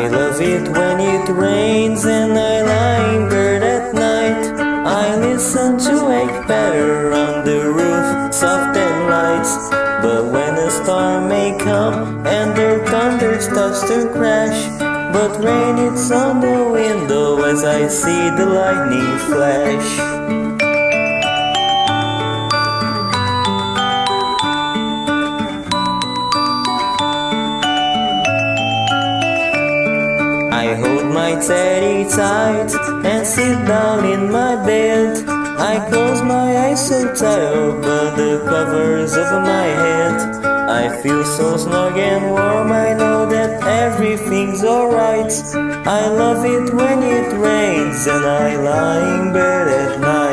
I love it when it rains and I lie in bed at night. I listen to wake better on the roof, soft and lights. But when a storm may come and the thunder starts to crash, but rain it's on the window as I see the lightning flash. I hold my teddy tight and sit down in my bed. I close my eyes so tight over the covers over my head. I feel so snug and warm, I know that everything's alright. I love it when it rains and I lie in bed at night.